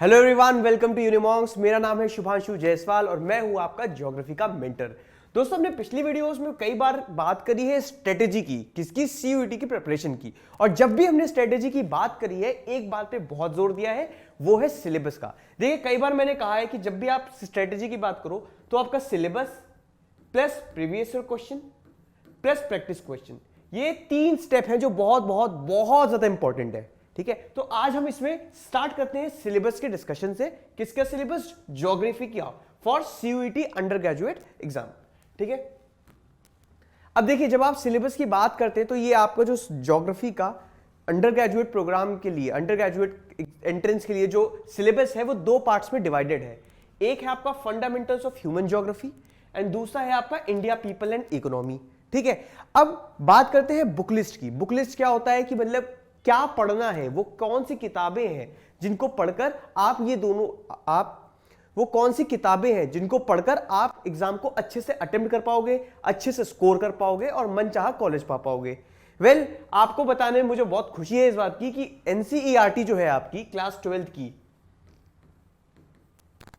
Hello everyone, welcome to Unimonks. मेरा नाम है शुभांशु जायसवाल और मैं हूं आपका ज्योग्राफी का मेंटर। दोस्तों, हमने पिछली वीडियोस में कई बार बात करी है स्ट्रेटेजी की, किसकी? सीयूईटी की प्रिपरेशन की। और जब भी हमने स्ट्रेटेजी की बात करी है, एक बात पे बहुत जोर दिया है, वो है सिलेबस का। देखिए, कई बार मैंने कहा है कि जब भी आप स्ट्रेटेजी की बात करो तो आपका syllabus plus previous year question plus practice question, ये तीन स्टेप हैं जो बहुत बहुत बहुत ज्यादा इंपॉर्टेंट है। ठीक है, तो आज हम इसमें स्टार्ट करते हैं सिलेबस के डिस्कशन से। किसका सिलेबस? ज्योग्राफी का, for CUET under graduate exam. ठीक है, अब देखिए, जब आप सिलेबस की बात करते हैं तो ये आपका जो ज्योग्राफी का अंडर ग्रेजुएट प्रोग्राम के लिए, अंडर ग्रेजुएट एंट्रेंस के लिए जो सिलेबस है वो दो पार्ट्स में डिवाइडेड है। एक है आपका fundamentals of human geography and दूसरा है आपका इंडिया पीपल एंड इकोनॉमी। ठीक है, अब बात करते हैं बुक लिस्ट की। बुक लिस्ट क्या होता है कि मतलब क्या पढ़ना है, वो कौन सी किताबें हैं जिनको पढ़कर आप ये दोनों वो कौन सी किताबें हैं जिनको पढ़कर आप एग्जाम को अच्छे से अटेम्प्ट कर पाओगे, अच्छे से स्कोर कर पाओगे और मनचाहा कॉलेज पा पाओगे। वेल, आपको बताने में मुझे बहुत खुशी है इस बात की कि एनसीईआरटी जो है आपकी क्लास 12 की,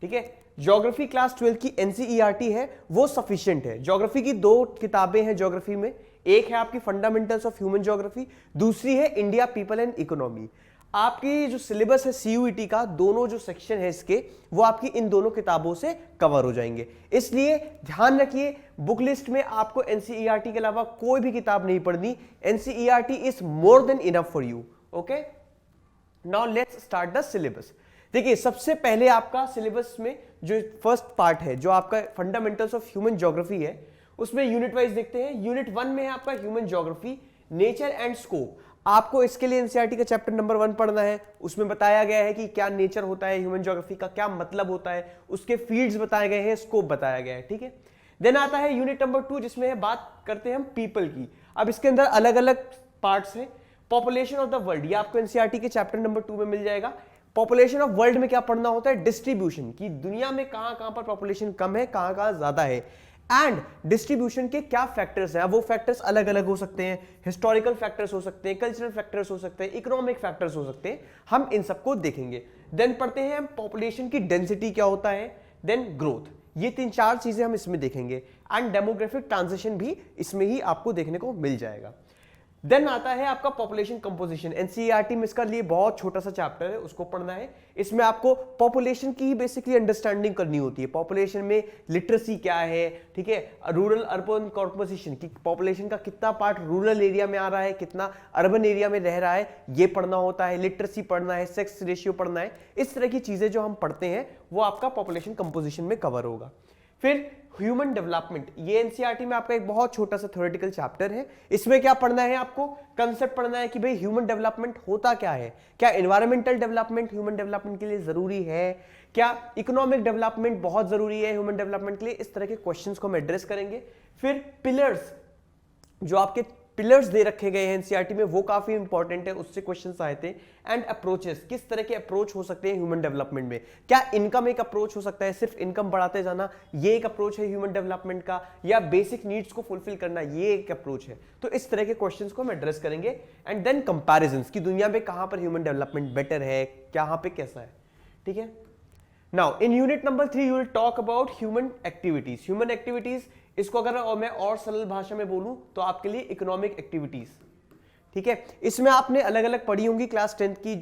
ठीक है, ज्योग्राफी क्लास 12 की एनसीईआरटी है वो सफिशिएंट है। ज्योग्राफी की दो किताबें हैं ज्योग्राफी में, एक है आपकी फंडामेंटल्स ऑफ ह्यूमन ज्योग्राफी, दूसरी है इंडिया पीपल एंड इकोनॉमी। आपकी जो सिलेबस है सीयूईटी का, दोनों जो सेक्शन है इसके, वो आपकी इन दोनों किताबों से कवर हो जाएंगे। इसलिए ध्यान रखिए, बुक लिस्ट में आपको एनसीईआरटी के अलावा कोई भी किताब नहीं पढ़नी। NCERT is more than enough for you. Okay, now let's start the syllabus. देखिए, सबसे पहले आपका सिलेबस में जो फर्स्ट पार्ट है, जो आपका फंडामेंटल्स ऑफ ह्यूमन ज्योग्राफी है, उसमें यूनिट वाइज देखते हैं। यूनिट 1 में है आपका human geography, nature and scope. आपको इसके लिए एनसीईआरटी का चैप्टर नंबर 1 पढ़ना है। उसमें बताया गया है कि क्या नेचर होता है ह्यूमन ज्योग्राफी का, क्या मतलब होता है, उसके फील्ड्स बताए गए हैं, स्कोप बताया गया है। ठीक है, देन आता है यूनिट नंबर 2, जिसमें है बात करते हैं हम पीपल की। अब इसके अंदर अलग अलग पार्ट्स हैं। पॉपुलेशन ऑफ द वर्ल्ड, ये आपको एनसीईआरटी के चैप्टर नंबर 2 में मिल जाएगा। पॉपुलेशन ऑफ वर्ल्ड में क्या पढ़ना होता है? डिस्ट्रीब्यूशन, की दुनिया में कहां कहां पर पॉपुलेशन कम है, कहां कहां ज्यादा है, एंड डिस्ट्रीब्यूशन के क्या फैक्टर्स हैं। अब वो फैक्टर्स अलग अलग हो सकते हैं, हिस्टोरिकल फैक्टर्स हो सकते हैं, कल्चरल फैक्टर्स हो सकते हैं, इकोनॉमिक फैक्टर्स हो सकते हैं, हम इन सबको देखेंगे। देन पढ़ते हैं हम पॉपुलेशन की डेंसिटी क्या होता है, देन ग्रोथ, ये 3-4 चीजें हम इसमें देखेंगे। एंड डेमोग्राफिक ट्रांजिशन भी इसमें ही आपको देखने को मिल जाएगा। देन आता है आपका पॉपुलेशन कंपोजिशन। एनसीईआरटी में इसका लिए बहुत छोटा सा चैप्टर है, उसको पढ़ना है। इसमें आपको पॉपुलेशन की बेसिकली अंडरस्टैंडिंग करनी होती है। पॉपुलेशन में लिटरेसी क्या है, ठीक है, रूरल अर्बन कंपोजिशन की, पॉपुलेशन का कितना पार्ट रूरल एरिया में आ रहा है, कितना अर्बन एरिया में रह रहा है, ये पढ़ना होता है। लिटरेसी पढ़ना है, सेक्स रेशियो पढ़ना है। इस तरह की चीजें जो हम पढ़ते हैं वो आपका पॉपुलेशन कंपोजिशन में कवर होगा। फिर ह्यूमन डेवलपमेंट, ये एनसीईआरटी में आपका एक बहुत छोटा सा थ्योरेटिकल चैप्टर है। इसमें क्या पढ़ना है? आपको कंसेप्ट पढ़ना है कि भाई ह्यूमन डेवलपमेंट होता क्या है, क्या एनवायरमेंटल डेवलपमेंट ह्यूमन डेवलपमेंट के लिए जरूरी है, क्या इकोनॉमिक डेवलपमेंट बहुत जरूरी है ह्यूमन डेवलपमेंट के लिए। इस तरह के क्वेश्चंस को हम एड्रेस करेंगे। फिर पिलर्स, जो आपके पिलर्स दे रखे गए हैं एनसीईआरटी में, वो काफी इंपॉर्टेंट है, उससे क्वेश्चंस आए थे। एंड अप्रोचेस, किस तरह के अप्रोच हो सकते हैं ह्यूमन डेवलपमेंट में। क्या इनकम एक अप्रोच हो सकता है, सिर्फ इनकम बढ़ाते जाना, ये एक अप्रोच है ह्यूमन डेवलपमेंट का, या बेसिक नीड्स को फुलफिल करना, ये एक अप्रोच है। तो इस तरह के क्वेश्चंस को हम एड्रेस करेंगे। एंड देन कंपैरिजंस, की दुनिया में कहां पर ह्यूमन डेवलपमेंट बेटर है, कहां पे कैसा है। ठीक है, now in unit number 3 you will talk about human activities. Human activities, इसको अगर मैं और सरल भाषा में बोलूं तो आपके लिए इकोनॉमिक एक्टिविटीज। ठीक है, इसमें आपने अलग अलग पढ़ी होंगी क्लास 10 की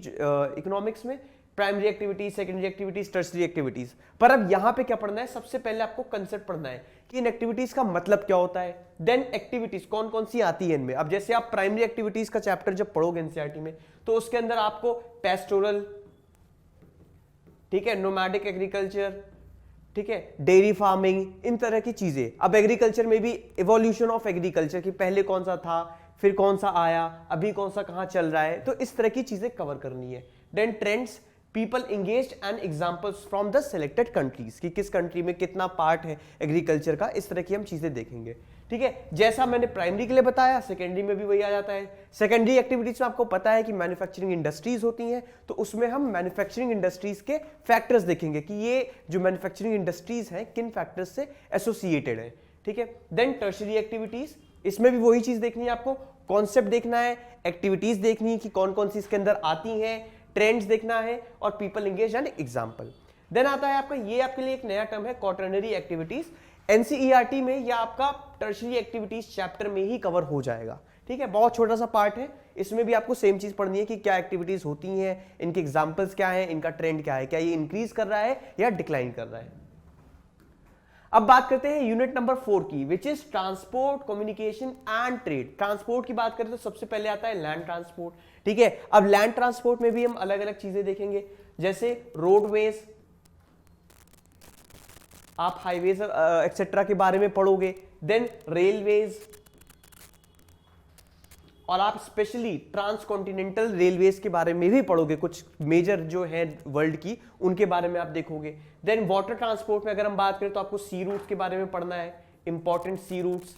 इकोनॉमिक्स में, primary activities, secondary activities, tertiary activities. पर अब यहां पे क्या पढ़ना है? सबसे पहले आपको कंसेप्ट पढ़ना है कि इन एक्टिविटीज का मतलब क्या होता है। देन एक्टिविटीज कौन कौन सी आती है इनमें। अब जैसे आप प्राइमरी एक्टिविटीज का चैप्टर जब पढ़ोगे एनसीईआरटी में, तो उसके अंदर आपको पेस्टोरल, ठीक है, नोमैडिक एग्रीकल्चर, ठीक है, डेयरी फार्मिंग, इन तरह की चीजें। अब एग्रीकल्चर में भी इवोल्यूशन ऑफ एग्रीकल्चर, की पहले कौन सा था, फिर कौन सा आया, अभी कौन सा कहां चल रहा है, तो इस तरह की चीजें कवर करनी है। Then trends, people engaged and examples from the selected countries, कि किस कंट्री में कितना पार्ट है एग्रीकल्चर का, इस तरह की हम चीजें देखेंगे। ठीक है, जैसा मैंने प्राइमरी के लिए बताया, सेकेंडरी में भी वही आ जाता है। सेकेंडरी एक्टिविटीज में आपको पता है कि मैन्युफैक्चरिंग इंडस्ट्रीज होती हैं, तो उसमें हम मैन्युफैक्चरिंग इंडस्ट्रीज के फैक्टर्स देखेंगे कि ये जो मैन्युफैक्चरिंग इंडस्ट्रीज हैं किन फैक्टर्स से एसोसिएटेड है। ठीक है, देन टर्शरी एक्टिविटीज, इसमें भी वही चीज देखनी है आपको, कॉन्सेप्ट देखना है, एक्टिविटीज देखनी है कि कौन कौन सी इसके अंदर आती हैं, ट्रेंड्स देखना है और people engage and example. Then आता है आपका, ये आपके लिए एक नया टर्म है क्वाटरनरी एक्टिविटीज। एनसीईआरटी में या आपका टर्शियरी एक्टिविटीज चैप्टर में ही कवर हो जाएगा, ठीक है। बहुत छोटा सा पार्ट है, इसमें भी आपको सेम चीज पढ़नी है कि क्या एक्टिविटीज होती हैं, इनके एग्जांपल्स क्या हैं, इनका ट्रेंड क्या है, क्या ये इंक्रीज कर रहा है या डिक्लाइन कर रहा है। अब बात करते हैं यूनिट नंबर 4 की, which is transport, communication and trade. Transport की बात करें तो सबसे पहले आता है लैंड ट्रांसपोर्ट, ठीक है। अब लैंड ट्रांसपोर्ट में भी हम अलग अलग चीजें देखेंगे, जैसे रोडवेज, आप हाईवेज एक्सेट्रा के बारे में पढ़ोगे, देन रेलवेज, और आप स्पेशली ट्रांसकॉन्टिनेंटल रेलवेज के बारे में भी पढ़ोगे, कुछ मेजर जो है वर्ल्ड की उनके बारे में आप देखोगे। देन वाटर ट्रांसपोर्ट में अगर हम बात करें तो आपको सी रूट्स के बारे में पढ़ना है, इंपॉर्टेंट सी रूट्स,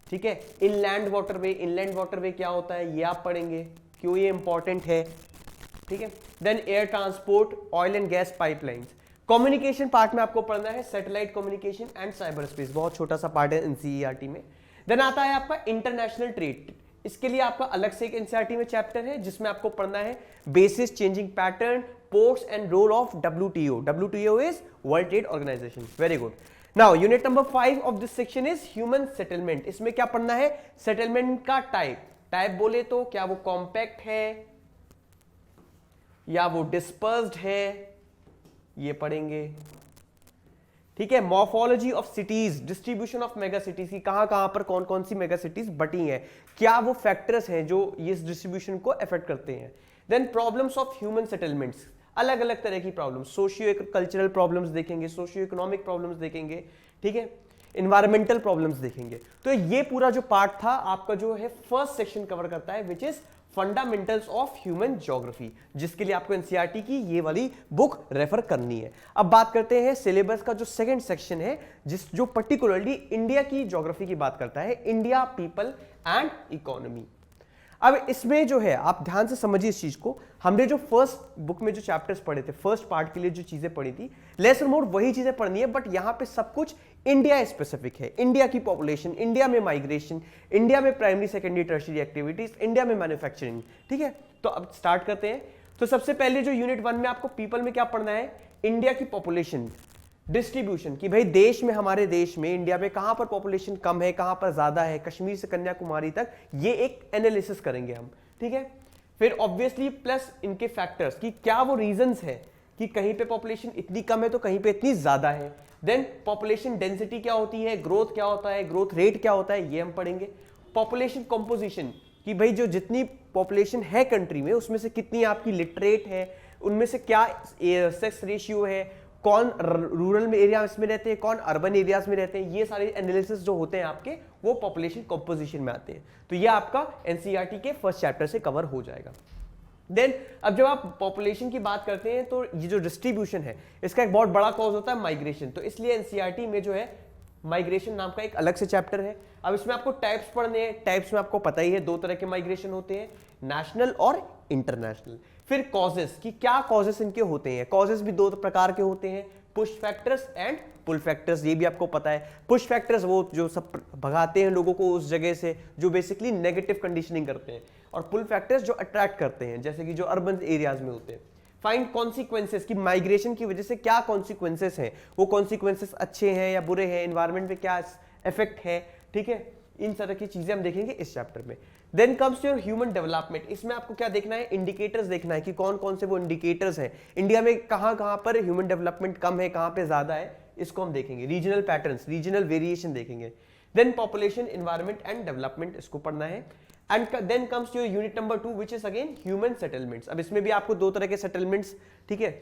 ठीक है। इनलैंड वाटरवे, इनलैंड वाटरवे क्या होता है ये आप पढ़ेंगे, क्यों ये इंपॉर्टेंट है, ठीक है। Then air transport, oil and gas pipelines. Communication part में आपको पढ़ना है satellite communication and cyber space, बहुत छोटा सा पार्ट है एनसीईआरटी में। देन आता है आपका इंटरनेशनल ट्रेड, इसके लिए आपका अलग से एक एनसीईआरटी में चैप्टर है जिसमें आपको पढ़ना है basis, changing pattern, ports and role of WTO. WTO is world trade organisation. Very good. Now unit number 5 of this section is human settlement. इसमें क्या पढ़ना है, सेटलमेंट का टाइप बोले तो क्या वो कॉम्पैक्ट है या वो डिस्पर्स्ड है, ये पढ़ेंगे, ठीक है। Morphology of cities, distribution of mega cities की कहां पर कौन कौन सी मेगा सिटीज बटी हैं, क्या वो फैक्टर्स हैं जो इस डिस्ट्रीब्यूशन को अफेक्ट करते हैं। Then problems of human settlements, अलग अलग तरह की प्रॉब्लम्स, सोशियो कल्चरल प्रॉब्लम्स देखेंगे, सोशियो इकोनॉमिक प्रॉब्लम्स देखेंगे, ठीक है, इन्वायरमेंटल प्रॉब्लम्स देखेंगे। तो ये पूरा जो पार्ट था आपका जो है फर्स्ट सेक्शन कवर करता है, which is fundamentals of human geography, जिसके लिए आपको एनसीईआरटी की ये वाली बुक रेफर करनी है। अब बात करते हैं सिलेबस का जो सेकंड सेक्शन है, जो पर्टिकुलरली इंडिया की ज्योग्राफी की बात करता है, इंडिया, पीपल एंड इकोनॉमी। अब इसमें जो है आप ध्यान से समझिए इस चीज को, हमने जो फर्स्ट बुक में जो चैप्टर्स पढ़े थे, फर्स्ट पार्ट के लिए जो चीजें पढ़ी थी, लेस और मोर वही चीजें पढ़नी है, बट यहां पे सब कुछ इंडिया स्पेसिफिक है। इंडिया की पॉपुलेशन, इंडिया में माइग्रेशन, इंडिया में primary secondary tertiary activities, India में मैन्युफैक्चरिंग, ठीक है। तो अब स्टार्ट करते हैं। तो सबसे पहले जो यूनिट 1 में आपको पीपल में क्या पढ़ना है, इंडिया की पॉपुलेशन डिस्ट्रीब्यूशन, कि भाई देश में, हमारे देश में, इंडिया में कहां पर पॉपुलेशन कम है, कहां पर ज्यादा है, कश्मीर से कन्याकुमारी तक, ये एक एनालिसिस करेंगे हम, ठीक है। फिर ऑब्वियसली प्लस इनके फैक्टर्स, कि क्या वो रीजंस है कि कहीं पे पॉपुलेशन इतनी कम है तो कहीं पे इतनी ज्यादा है। देन पॉपुलेशन डेंसिटी क्या होती है, ग्रोथ क्या होता है, ग्रोथ रेट क्या होता है, ये हम पढ़ेंगे। पॉपुलेशन कंपोजिशन, कि भाई जो जितनी पॉपुलेशन है कंट्री में उसमें से कितनी आपकी लिटरेट है, उनमें से क्या सेक्स रेशियो है, कौन रूरल में एरियाज में रहते हैं, कौन अर्बन एरियाज में रहते हैं, ये सारे एनालिसिस जो होते हैं आपके वो पॉपुलेशन कंपोजिशन में आते हैं। तो ये आपका एनसीईआरटी के फर्स्ट चैप्टर से कवर हो जाएगा। देन अब जब आप पॉपुलेशन की बात करते हैं तो ये जो डिस्ट्रीब्यूशन है इसका एक बहुत बड़ा कॉज होता है माइग्रेशन, तो इसलिए एनसीईआरटी में जो है माइग्रेशन नाम का एक अलग से चैप्टर है। अब इसमें आपको टाइप्स पढ़ने हैं, टाइप्स में आपको पता ही है 2 तरह के माइग्रेशन होते हैं, नेशनल और इंटरनेशनल। फिर कॉजेस, कि क्या कॉजेस इनके होते हैं, कॉजेस भी 2 प्रकार के होते हैं, push factors and pull factors, ये भी आपको पता है। पुश फैक्टर्स वो जो सब भगाते हैं लोगों को उस जगह से, जो बेसिकली नेगेटिव कंडीशनिंग करते हैं, और पुल फैक्टर्स जो अट्रैक्ट करते हैं, जैसे कि जो अर्बन एरियाज में होते हैं। फाइंड कॉन्सिक्वेंसेस, कि माइग्रेशन की वजह से क्या कॉन्सिक्वेंसेस हैं, वो कॉन्सिक्वेंसेस अच्छे हैं या बुरे हैं, एनवायरमेंट पे क्या इफेक्ट है, ठीक है। इन तरह की चीजें हम देखेंगे इस चैप्टर में। Then comes your human development, इसमें आपको क्या देखना है, इंडिकेटर्स देखना है कि कौन कौन से वो इंडिकेटर्स हैं, इंडिया में कहां कहां पर ह्यूमन डेवलपमेंट कम है, कहां पे ज्यादा है, इसको हम देखेंगे। रीजनल पैटर्न्स, रीजनल वेरिएशन देखेंगे। Then population, environment and development, इसको पढ़ना है। And then comes your unit number 2 which is again human settlements. अब इसमें भी आपको 2 तरह के सेटलमेंट्स, ठीक है,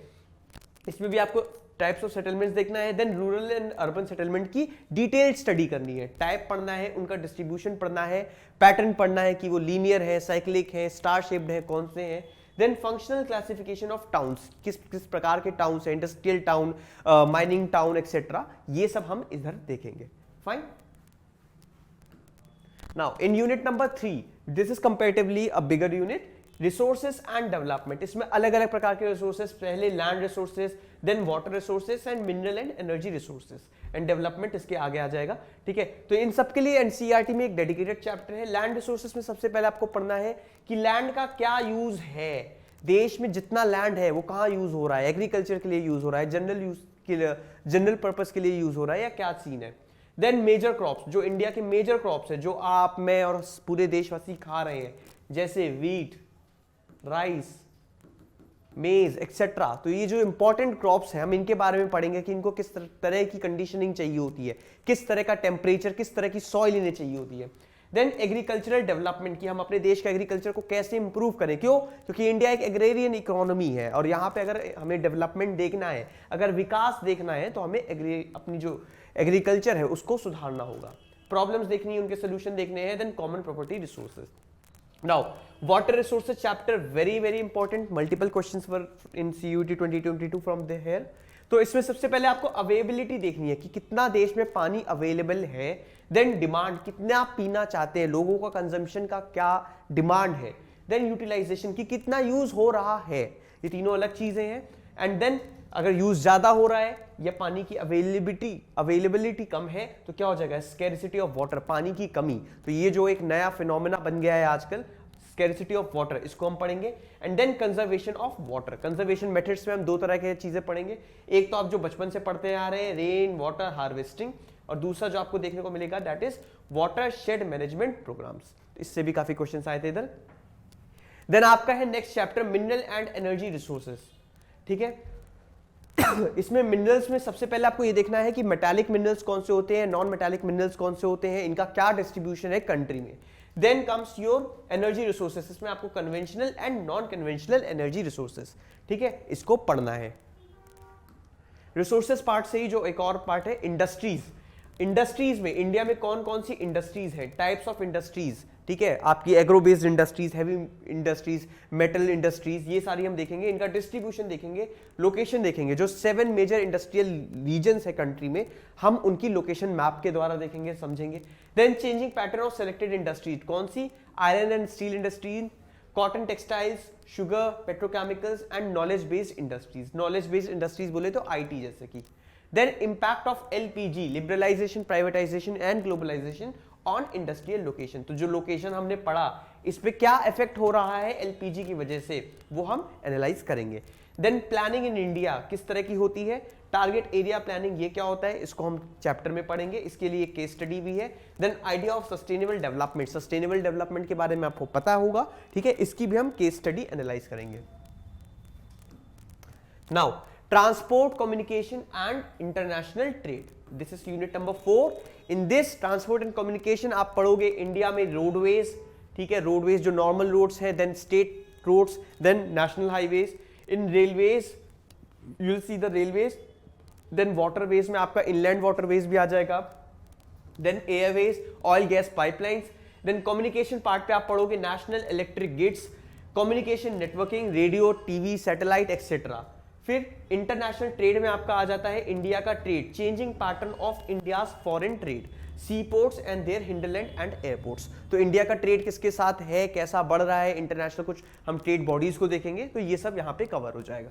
इसमें भी आपको टाइप्स ऑफ सेटलमेंट्स देखना है। Then rural and urban settlement की डिटेल स्टडी करनी है, टाइप पढ़ना है, उनका डिस्ट्रीब्यूशन पढ़ना है, पैटर्न पढ़ना है कि वो लीनियर है, साइक्लिक है, स्टार शेप्ड है, कौन से हैं। Then functional classification of towns, किस किस प्रकार के टाउन्स हैं, industrial town, mining town etcetera, ये सब हम इधर देखेंगे। Fine. Now in unit number 3, this is comparatively a bigger unit, resources and development, इसमें अलग अलग प्रकार के रिसोर्सेज, पहले land resources, then water resources and mineral and energy resources, and development इसके आगे आ जाएगा। ठीक है, तो इन सब के लिए एनसीईआरटी में एक डेडिकेटेड चैप्टर है। लैंड रिसोर्सेज में सबसे पहले आपको पढ़ना है कि लैंड का क्या यूज है, देश में जितना लैंड है वो कहाँ यूज हो रहा है, एग्रीकल्चर के लिए यूज हो रहा है, जनरल यूज के लिए, जनरल पर्पस के लिए यूज हो रहा है, या क्या सीन है। देन मेजर क्रॉप्स, जो इंडिया के मेजर क्रॉप्स है, जो आप, मैं और पूरे देशवासी खा रहे हैं, जैसे वीट, राइस, मेज एक्सेट्रा। तो ये जो इंपॉर्टेंट क्रॉप्स हैं, हम इनके बारे में पढ़ेंगे कि इनको किस तरह की कंडीशनिंग चाहिए होती है, किस तरह का टेम्परेचर, किस तरह की सॉइल इन्हें चाहिए होती है। देन एग्रीकल्चरल डेवलपमेंट की, हम अपने देश का एग्रीकल्चर को कैसे इंप्रूव करें, क्यों, क्योंकि इंडिया एक एग्रेरियन इकोनॉमी है और यहाँ पे अगर हमें डेवलपमेंट देखना है, अगर विकास देखना है, तो हमें अपनी जो एग्रीकल्चर है उसको सुधारना होगा, प्रॉब्लम्स देखनी है, उनके सोल्यूशन देखने हैं। Then common property resources. Now water resources chapter very very important, multiple questions were in CUET 2022 from the here. तो इसमें सबसे पहले आपको अवेलेबिलिटी देखनी है कि कितना देश में पानी अवेलेबल है, देन डिमांड, कितना आप पीना चाहते हैं, लोगों का कंजम्पशन का क्या डिमांड है, देन यूटिलाइजेशन की कितना यूज हो रहा है, ये तीनों अलग चीजें हैं। एंड देन अगर यूज ज्यादा हो रहा है या पानी की अवेलेबिलिटी कम है तो क्या हो जाएगा, स्कैरिसिटी ऑफ वाटर, पानी की कमी। तो ये जो एक नया फिनोमेना बन गया है आजकल, स्कैरिसिटी ऑफ वाटर, इसको हम पढ़ेंगे। And then conservation of water, conservation methods में हम दो तरह की चीजें पढ़ेंगे, एक तो आप जो बचपन से पढ़ते आ रहे हैं, रेन वाटर हार्वेस्टिंग, और दूसरा जो आपको देखने को मिलेगा that is watershed management programs. इससे भी काफी क्वेश्चंस आए थे इधर। देन आपका है next chapter mineral and energy resources. ठीक है, इसमें मिनरल्स में सबसे पहले आपको ये देखना है कि मेटालिक मिनरल्स कौन से होते हैं, नॉन मेटालिक मिनरल्स कौन से होते हैं, इनका क्या डिस्ट्रीब्यूशन है कंट्री में। Then comes your energy resources, इसमें आपको conventional and non conventional energy resources, ठीक है, इसको पढ़ना है। रिसोर्सेज पार्ट से ही जो एक और पार्ट है इंडस्ट्रीज। इंडस्ट्रीज में इंडिया में कौन कौन सी इंडस्ट्रीज है, टाइप्स ऑफ इंडस्ट्रीज, ठीक है, आपकी agro based industries, heavy industries, metal industries, ये सारी हम देखेंगे, इनका डिस्ट्रीब्यूशन देखेंगे, लोकेशन देखेंगे। जो 7 मेजर इंडस्ट्रियल रीजन्स है कंट्री में, हम उनकी लोकेशन मैप के द्वारा देखेंगे, समझेंगे। Then changing pattern of selected industries, कौन सी, iron and steel industry, cotton textiles, sugar, petrochemicals and knowledge based industries. Knowledge based industries बोले तो IT जैसे की। Then impact of LPG, liberalisation, privatisation and globalisation on industrial location. तो जो location हमने पढ़ा, इस पे क्या इफेक्ट हो रहा है LPG की वजह से, वो हम एनालाइज करेंगे। देन प्लानिंग इन इंडिया किस तरह की होती है, टारगेट एरिया प्लानिंग ये क्या होता है, इसको हम चैप्टर में पढ़ेंगे, इसके लिए एक केस स्टडी भी है। Then idea of sustainable development, sustainable development के बारे में आपको पता होगा, ठीक है, इसकी भी हम केस स्टडी एनालाइज करेंगे। Now transport, communication and international trade, this is unit number 4। In this transport and communication आप पढ़ोगे इंडिया में रोडवेज, ठीक है, रोडवेज जो नॉर्मल रोड्स हैं, then state roads, then national highways. In railways you will see the railways. Then waterways में आपका inland waterways भी आ जाएगा। Then airways, oil gas pipelines. Then communication part पे आप पढ़ोगे national electric grids, communication networking, radio, TV, satellite etcetera. फिर international trade में आपका आ जाता है इंडिया का trade, changing pattern of India's foreign trade, sea ports and their hinterland and airports. तो इंडिया का ट्रेड किसके साथ है, कैसा बढ़ रहा है, इंटरनेशनल कुछ हम ट्रेड बॉडीज को देखेंगे, तो ये सब यहां पे कवर हो जाएगा।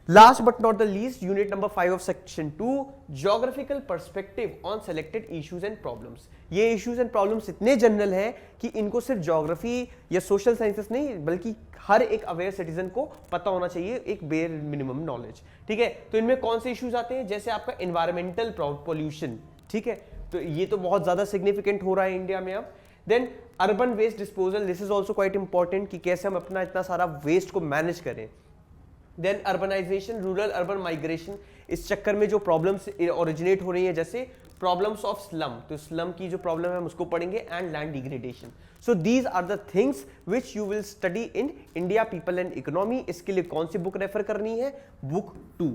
Last but not the least, unit number 5 of section 2, geographical perspective on selected issues and problems. ये इश्यूज एंड प्रॉब्लम्स इतने जनरल हैं कि इनको सिर्फ ज्योग्राफी या सोशल साइंसेस नहीं, बल्कि हर एक अवेयर सिटीजन को पता होना चाहिए, एक बेयर मिनिमम नॉलेज, ठीक है। तो इनमें कौन से इश्यूज आते हैं, जैसे आपका एनवायरमेंटल पॉल्यूशन, ठीक है, तो ये तो बहुत ज्यादा सिग्निफिकेंट हो रहा है इंडिया में अब। Then urban waste disposal, this is also quite important कि कैसे हम अपना इतना सारा वेस्ट को मैनेज करें। Then urbanisation, rural urban migration, इस चक्कर में जो प्रॉब्लम्स ओरिजिनेट हो रही है, जैसे प्रॉब्लम्स ऑफ स्लम, तो स्लम की जो प्रॉब्लम है हम उसको पढ़ेंगे, and land degradation. So these are the things which you will study in India people and economy. इसके लिए कौन सी बुक रेफर करनी है, बुक 2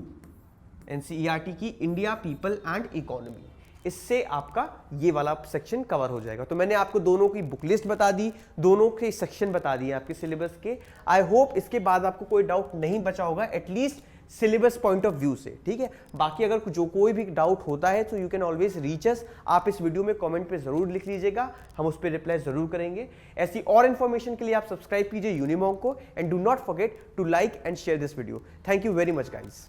NCERT की, इंडिया पीपल एंड इकोनॉमी। इससे आपका ये वाला सेक्शन कवर हो जाएगा। तो मैंने आपको दोनों की बुक लिस्ट बता दी, दोनों के सेक्शन बता दिए आपके सिलेबस के। आई होप इसके बाद आपको कोई डाउट नहीं बचा होगा, at least syllabus point of view से, ठीक है। बाकी अगर जो कोई भी डाउट होता है तो यू कैन ऑलवेज रीच अस, आप इस वीडियो में कमेंट पे जरूर लिख लीजिएगा, हम उस पर रिप्लाई जरूर करेंगे। ऐसी और इन्फॉर्मेशन के लिए आप सब्सक्राइब कीजिए यूनिमॉन्क को, and do not forget to like and share this video. Thank you very much guys.